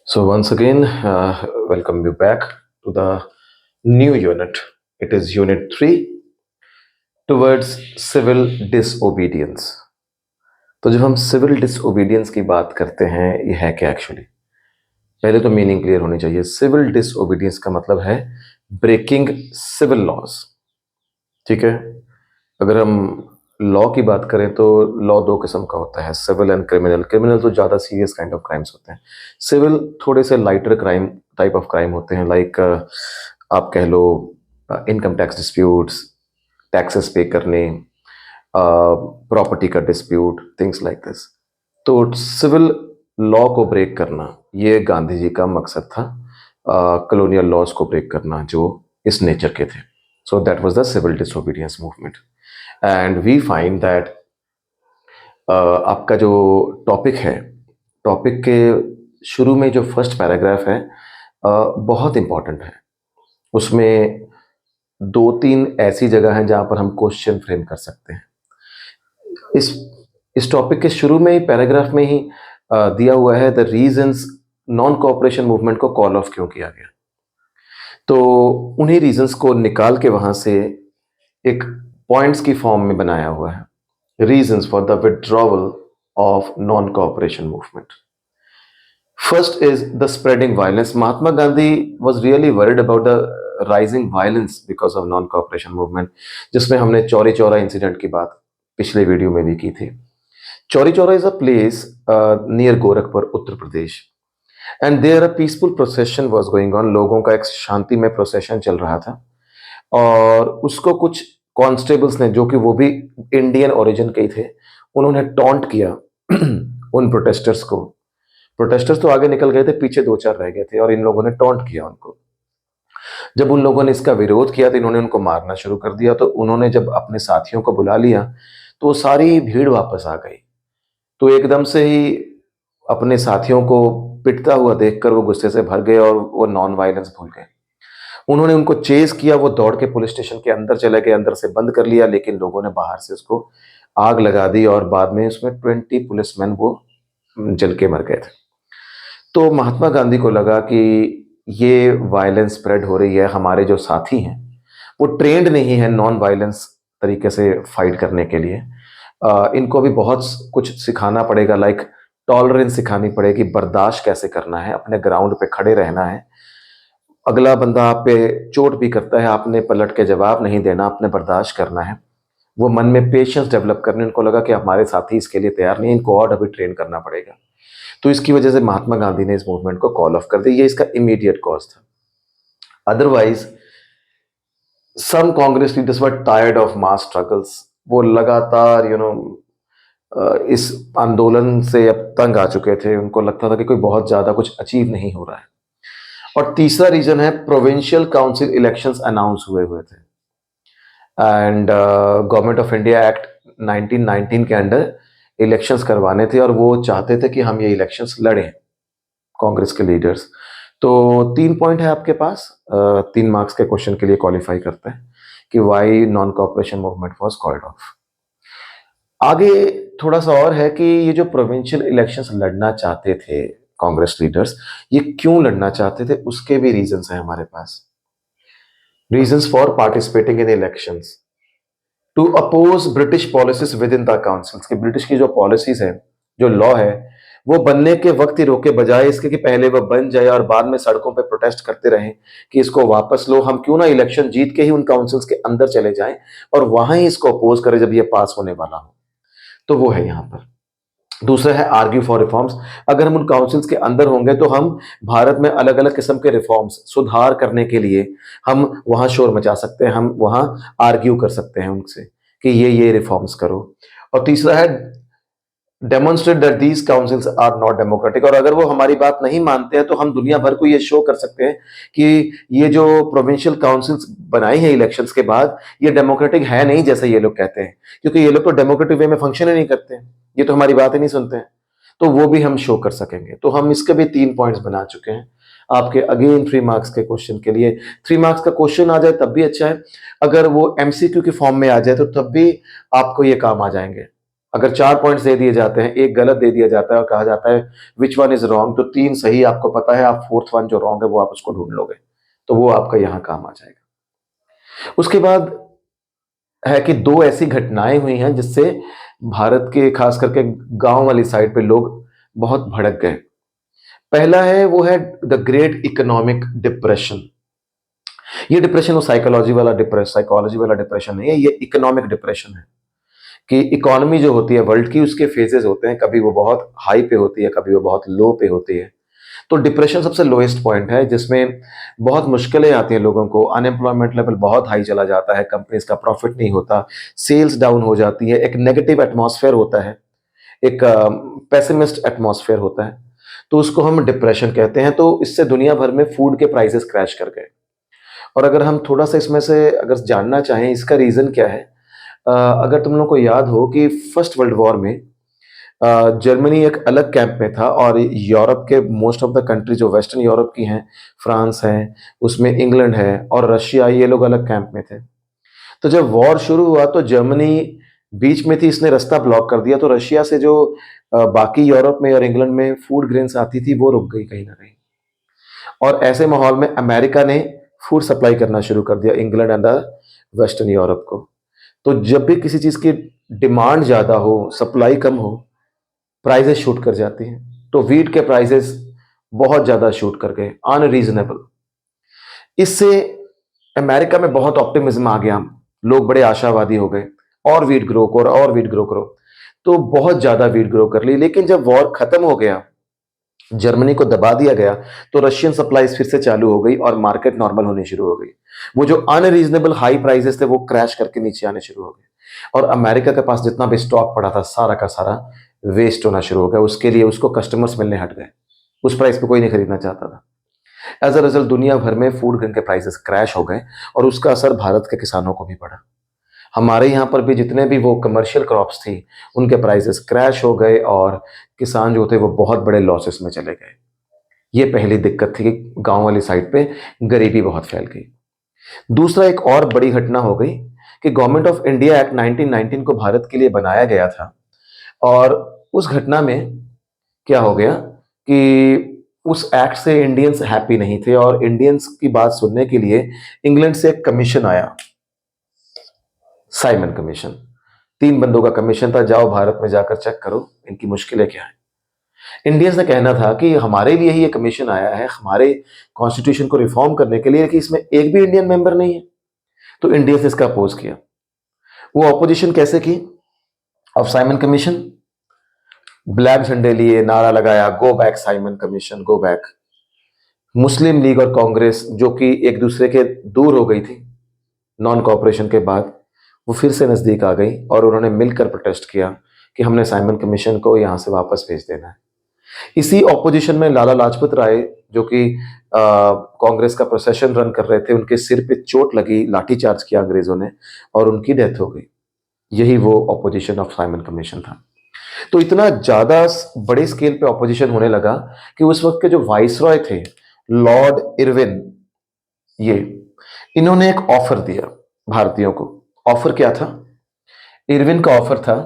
So once again, welcome you back to the new unit. It is Unit 3 towards Civil Disobedience. तो जब हम civil disobedience की बात करते हैं, ये है क्या एक्चुअली? पहले तो मीनिंग क्लियर होनी चाहिए। सिविल डिसओबीडियंस का मतलब है ब्रेकिंग सिविल लॉज। ठीक है, अगर हम लॉ की बात करें तो लॉ दो किस्म का होता है, सिविल एंड क्रिमिनल। क्रिमिनल तो ज़्यादा सीरियस काइंड ऑफ क्राइम्स होते हैं। सिविल थोड़े से lighter crime type of crime होते हैं, लाइक आप कह low income tax disputes, taxes पे करने, प्रॉपर्टी का डिस्प्यूट, थिंग्स लाइक दिस। तो सिविल लॉ को ब्रेक करना, ये गांधी जी का मकसद था, कॉलोनियल लॉज को ब्रेक करना जो इस नेचर के थे। So that was the civil disobedience movement and we find that आपका जो टॉपिक है, टॉपिक के शुरू में जो फर्स्ट पैराग्राफ है बहुत इंपॉर्टेंट है। उसमें दो तीन ऐसी जगह हैं जहां पर हम क्वेश्चन फ्रेम कर सकते हैं। इस इस टॉपिक के शुरू में ही पैराग्राफ में ही दिया हुआ है the reasons non cooperation movement को कॉल ऑफ क्यों किया गया। तो उन्हीं रीजंस को निकाल के वहां से एक पॉइंट्स की फॉर्म में बनाया हुआ है, reasons for the withdrawal of non cooperation movement. First is the spreading violence. Mahatma Gandhi was really worried about the rising violence because of non-cooperation movement, जिसमें हमने चौरी चौरा इंसिडेंट की बात पिछले वीडियो में भी की थी। Chauri Chaura is a place near Gorakhpur, Uttar Pradesh, and there a peaceful procession was going on. लोगों का एक शांति में प्रोसेशन चल रहा था और उसको कुछ कॉन्स्टेबल्स ने, जो कि वो भी इंडियन ओरिजिन के ही थे, उन्होंने टॉन्ट किया उन प्रोटेस्टर्स को। प्रोटेस्टर्स तो आगे निकल गए थे, पीछे दो चार रह गए थे और इन लोगों ने टॉन्ट किया उनको। जब उन लोगों ने इसका विरोध किया तो इन्होंने उनको मारना शुरू कर दिया। तो उन्होंने जब अपने साथियों को बुला लिया तो वो सारी भीड़ वापस आ गई। तो एकदम से ही अपने साथियों को पिटता हुआ देखकर वो गुस्से से भर गए और वो नॉन वायलेंस भूल गए। उन्होंने उनको चेज किया, वो दौड़ के पुलिस स्टेशन के अंदर चले गए, अंदर से बंद कर लिया, लेकिन लोगों ने बाहर से उसको आग लगा दी और बाद में उसमें 20 पुलिसमैन वो जल के मर गए थे। तो महात्मा गांधी को लगा कि ये वायलेंस स्प्रेड हो रही है, हमारे जो साथी हैं वो ट्रेंड नहीं है नॉन वायलेंस तरीके से फाइट करने के लिए। इनको भी बहुत कुछ सिखाना पड़ेगा, लाइक टॉलरेंस सिखानी पड़ेगी, बर्दाश्त कैसे करना है, अपने ग्राउंड पे खड़े रहना है। अगला बंदा आप पे चोट भी करता है, आपने पलट के जवाब नहीं देना, आपने बर्दाश्त करना है। वो मन में पेशेंस डेवलप करने, उनको लगा कि हमारे साथी इसके लिए तैयार नहीं, इनको और अभी ट्रेन करना पड़ेगा। तो इसकी वजह से महात्मा गांधी ने इस मूवमेंट को कॉल ऑफ कर दिया। ये इसका इमीडिएट कॉज था। Otherwise some Congress leaders were tired of mass struggles. वो लगातार इस आंदोलन से अब तंग आ चुके थे। उनको लगता था कि कोई बहुत ज्यादा कुछ अचीव नहीं हो रहा है। और तीसरा रीजन है, प्रोविंशियल काउंसिल इलेक्शंस अनाउंस हुए हुए थे and government of India act 1919 के अंडर इलेक्शंस करवाने थे और वो चाहते थे कि हम ये इलेक्शंस लड़ें, कांग्रेस के लीडर्स। तो 3 पॉइंट है आपके पास, 3 मार्क्स के क्वेश्चन के लिए क्वालिफाई करते हैं कि why non cooperation movement was called off. आगे थोड़ा सा और है कि ये जो प्रोविंशियल इलेक्शंस लड़ना चाहते थे कांग्रेस लीडर्स, ये क्यों लड़ना चाहते थे, उसके भी रीजंस हैं हमारे पास। Reasons for participating in elections to oppose British policies within the councils, कि ब्रिटिश की जो पॉलिसीज है, जो लॉ है, वो बनने के वक्त ही रोके, बजाय इसके कि पहले वो बन जाए और बाद में सड़कों पे प्रोटेस्ट करते रहें कि इसको वापस लो। हम क्यों ना इलेक्शन जीत के ही उन काउंसिल्स के अंदर चले जाएं और वहां ही इसको अपोज करें जब ये पास होने वाला हो। तो वो है यहाँ पर। दूसरा है आर्ग्यू फॉर रिफॉर्म्स। अगर हम उन काउंसिल्स के अंदर होंगे तो हम भारत में अलग अलग किस्म के रिफॉर्म्स, सुधार करने के लिए हम वहां शोर मचा सकते हैं, हम वहां आर्ग्यू कर सकते हैं उनसे कि ये रिफॉर्म्स करो। और तीसरा है demonstrate that these councils are not democratic. और अगर वो हमारी बात नहीं मानते हैं तो हम दुनिया भर को ये शो कर सकते हैं कि ये जो प्रोविंशियल काउंसिल्स बनाई है इलेक्शंस के बाद, ये डेमोक्रेटिक है नहीं जैसे ये लोग कहते हैं, क्योंकि ये लोग तो डेमोक्रेटिक वे में फंक्शन ही नहीं करते हैं, ये तो हमारी बात ही नहीं सुनते हैं। तो वो भी हम शो कर सकेंगे। तो हम इसके भी 3 पॉइंट्स बना चुके हैं आपके अगेन 3 मार्क्स के क्वेश्चन के लिए। 3 मार्क्स का क्वेश्चन आ जाए तब भी अच्छा है, अगर वो एमसीक्यू की फॉर्म में आ जाए तो तब भी आपको ये काम आ जाएंगे। अगर 4 पॉइंट्स दे दिए जाते हैं, एक गलत दे दिया जाता है और कहा जाता है विच वन इज रॉन्ग, तो 3 सही आपको पता है, आप फोर्थ वन जो रॉन्ग है वो आप उसको ढूंढ लोगे, तो वो आपका यहां काम आ जाएगा। उसके बाद है कि दो ऐसी घटनाएं हुई हैं जिससे भारत के खास करके गांव वाली साइड पे लोग बहुत भड़क गए। पहला है वो है द ग्रेट इकोनॉमिक डिप्रेशन। ये डिप्रेशन वो साइकोलॉजी वाला डिप्रेशन नहीं है, ये इकोनॉमिक डिप्रेशन है कि इकोनॉमी जो होती है वर्ल्ड की, उसके फेजेस होते हैं, कभी वो बहुत हाई पे होती है, कभी वो बहुत लो पे होती है। तो डिप्रेशन सबसे लोएस्ट पॉइंट है जिसमें बहुत मुश्किलें आती हैं लोगों को, अनएम्प्लॉयमेंट लेवल बहुत हाई चला जाता है, कंपनीज का प्रॉफिट नहीं होता, सेल्स डाउन हो जाती है, एक नेगेटिव एटमॉस्फेयर होता है, एक पेसिमिस्ट एटमॉस्फेयर होता है, तो उसको हम डिप्रेशन कहते हैं। तो इससे दुनिया भर में फूड के प्राइसेस क्रैश कर गए। और अगर हम थोड़ा सा इसमें से अगर जानना चाहें इसका रीज़न क्या है, अगर तुम लोगों को याद हो कि फर्स्ट वर्ल्ड वॉर में जर्मनी एक अलग कैंप में था और यूरोप के मोस्ट ऑफ द कंट्री जो वेस्टर्न यूरोप की हैं, फ्रांस है, उसमें इंग्लैंड है और रशिया, ये लोग अलग कैंप में थे। तो जब वॉर शुरू हुआ तो जर्मनी बीच में थी, इसने रास्ता ब्लॉक कर दिया, तो रशिया से जो बाकी यूरोप में और इंग्लैंड में फूड ग्रेन्स आती थी वो रुक गई कहीं ना कहीं। और ऐसे माहौल में अमेरिका ने फूड सप्लाई करना शुरू कर दिया England and the western Europe को। तो जब भी किसी चीज़ की डिमांड ज़्यादा हो, सप्लाई कम हो, प्राइजेस शूट कर जाती हैं। तो वीट के प्राइजेस बहुत ज़्यादा शूट कर गए, अनरीजनेबल। इससे अमेरिका में बहुत ऑप्टिमिज्म आ गया, लोग बड़े आशावादी हो गए, और वीट ग्रो करो और वीट ग्रो करो। तो बहुत ज़्यादा वीट ग्रो कर ली, लेकिन जब वॉर खत्म हो गया, जर्मनी को दबा दिया गया, तो रशियन सप्लाईज फिर से चालू हो गई और मार्केट नॉर्मल होनी शुरू हो गई। वो जो अनरीजनेबल हाई प्राइसेस थे वो क्रैश करके नीचे आने शुरू हो गए, और अमेरिका के पास जितना भी स्टॉक पड़ा था सारा का सारा वेस्ट होना शुरू हो गया। उसके लिए उसको कस्टमर्स मिलने हट गए, उस प्राइस पे कोई नहीं खरीदना चाहता था। एज अ रिजल्ट दुनिया भर में फूड ग्रेन के प्राइसेस क्रैश हो गए, और उसका असर भारत के किसानों को भी पड़ा। हमारे यहाँ पर भी जितने भी वो कमर्शियल क्रॉप्स थी उनके प्राइसेस क्रैश हो गए, और किसान जो थे वो बहुत बड़े लॉसेस में चले गए। ये पहली दिक्कत थी कि गांव वाली साइड पे गरीबी बहुत फैल गई। दूसरा, एक और बड़ी घटना हो गई कि गवर्नमेंट ऑफ इंडिया एक्ट 1919 को भारत के लिए बनाया गया था, और उस घटना में क्या हो गया कि उस एक्ट से इंडियंस हैप्पी नहीं थे, और इंडियंस की बात सुनने के लिए इंग्लैंड से एक कमीशन आया, साइमन कमीशन। 3 बंदों का कमीशन था, जाओ भारत में जाकर चेक करो इनकी मुश्किलें क्या है। इंडियंस ने कहना था कि हमारे लिए ही ये कमीशन आया है, हमारे कॉन्स्टिट्यूशन को रिफॉर्म करने के लिए, कि इसमें एक भी इंडियन मेंबर नहीं है। तो इंडियंस ने इसका अपोज किया। वो अपोजिशन कैसे की ऑफ साइमन कमीशन? ब्लैक झंडे लिए, नारा लगाया, go back Simon commission, go back. Muslim League और कांग्रेस, जो कि एक दूसरे के दूर हो गई थी नॉन कॉपरेशन के बाद, वो फिर से नजदीक आ गई और उन्होंने मिलकर प्रोटेस्ट किया कि हमने साइमन कमीशन को यहां से वापस भेज देना है। इसी ऑपोजिशन में लाला लाजपत राय, जो कि कांग्रेस का प्रोसेशन रन कर रहे थे, उनके सिर पे चोट लगी, लाठीचार्ज किया अंग्रेजों ने और उनकी डेथ हो गई। यही वो ऑपोजिशन ऑफ साइमन कमीशन था। तो इतना ज्यादा बड़े स्केल पे ऑपोजिशन होने लगा कि उस वक्त के जो वाइसरॉय थे, लॉर्ड इरविन, ये इन्होंने एक ऑफर दिया भारतीयों को। ऑफर क्या था? इरविन का ऑफर था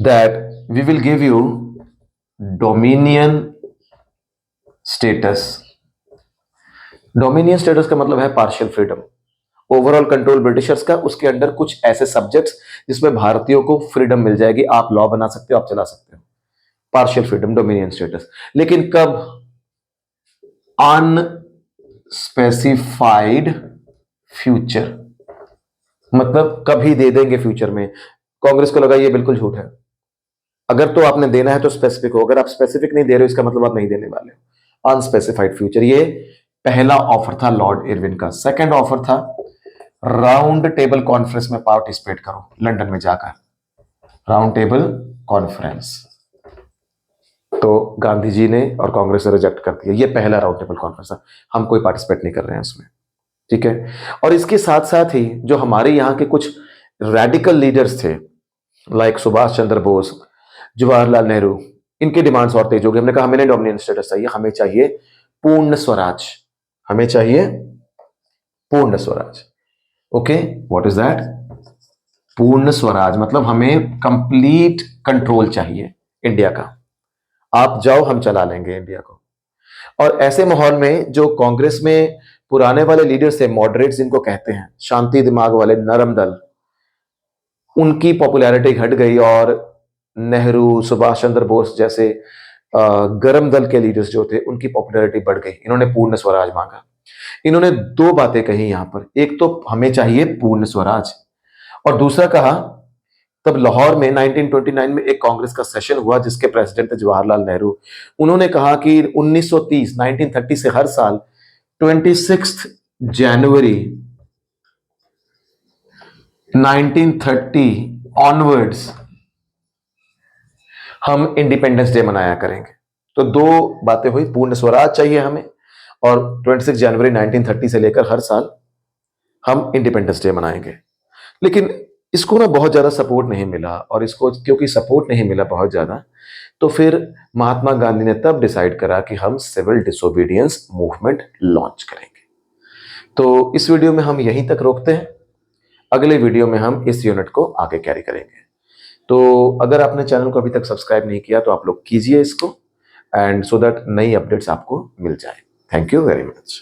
that we will give you dominion status. Dominion status का मतलब है partial freedom, overall control Britishers का, उसके अंडर कुछ ऐसे सब्जेक्ट्स जिसमें भारतीयों को फ्रीडम मिल जाएगी, आप लॉ बना सकते हो, आप चला सकते हो। Partial freedom, dominion status. लेकिन कब? अनस्पेसिफाइड फ्यूचर, मतलब कभी दे देंगे फ्यूचर में। कांग्रेस को लगा ये बिल्कुल झूठ है, अगर तो आपने देना है तो स्पेसिफिक हो, अगर आप स्पेसिफिक नहीं दे रहे हो इसका मतलब आप नहीं देने वाले हो। अनस्पेसिफाइड फ्यूचर, ये पहला ऑफर था लॉर्ड इरविन का। सेकंड ऑफर था राउंड टेबल कॉन्फ्रेंस में पार्टिसिपेट करो, लंदन में जाकर राउंड टेबल कॉन्फ्रेंस। तो गांधी जी ने और कांग्रेस ने रिजेक्ट कर दिया, ये पहला राउंड टेबल कॉन्फ्रेंस था, हम कोई पार्टिसिपेट नहीं कर रहे हैं उसमें, ठीक है। और इसके साथ साथ ही जो हमारे यहाँ के कुछ रेडिकल लीडर्स थे, लाइक सुभाष चंद्र बोस, जवाहरलाल नेहरू, इनकी डिमांड्स और तेज हो गई। हमने कहा हमें नहीं डोमिनियन स्टेटस चाहिए, हमें चाहिए पूर्ण स्वराज, हमें चाहिए पूर्ण Swaraj. Okay, what is that? पूर्ण स्वराज मतलब हमें कंप्लीट कंट्रोल चाहिए इंडिया का। आप जाओ, हम चला लेंगे इंडिया को। और ऐसे माहौल में जो कांग्रेस में पुराने वाले लीडर्स थे, मॉडरेट्स जिनको कहते हैं, शांति दिमाग वाले, नरम दल, उनकी पॉपुलैरिटी घट गई और नेहरू, सुभाष चंद्र बोस जैसे गरम दल के लीडर्स जो थे उनकी पॉपुलैरिटी बढ़ गई। इन्होंने पूर्ण स्वराज मांगा। इन्होंने दो बातें कही यहां पर, एक तो हमें चाहिए पूर्ण स्वराज, और दूसरा कहा, तब लाहौर में 1929 में एक कांग्रेस का सेशन हुआ जिसके प्रेसिडेंट थे जवाहरलाल नेहरू। उन्होंने कहा कि 1930 1930 से हर साल 26 जनवरी 1930 ऑनवर्ड्स हम इंडिपेंडेंस डे मनाया करेंगे। तो दो बातें हुई, पूर्ण स्वराज चाहिए हमें, और 26 जनवरी 1930 से लेकर हर साल हम इंडिपेंडेंस डे मनाएंगे। लेकिन इसको ना बहुत ज्यादा सपोर्ट नहीं मिला, और इसको क्योंकि सपोर्ट नहीं मिला बहुत ज्यादा, तो फिर महात्मा गांधी ने तब डिसाइड करा कि हम सिविल डिसोबीडियंस मूवमेंट लॉन्च करेंगे। तो इस वीडियो में हम यहीं तक रोकते हैं, अगले वीडियो में हम इस यूनिट को आगे कैरी करेंगे। तो अगर आपने चैनल को अभी तक सब्सक्राइब नहीं किया तो आप लोग कीजिए इसको, एंड सो दैट नई अपडेट्स आपको मिल जाए। Thank you very much.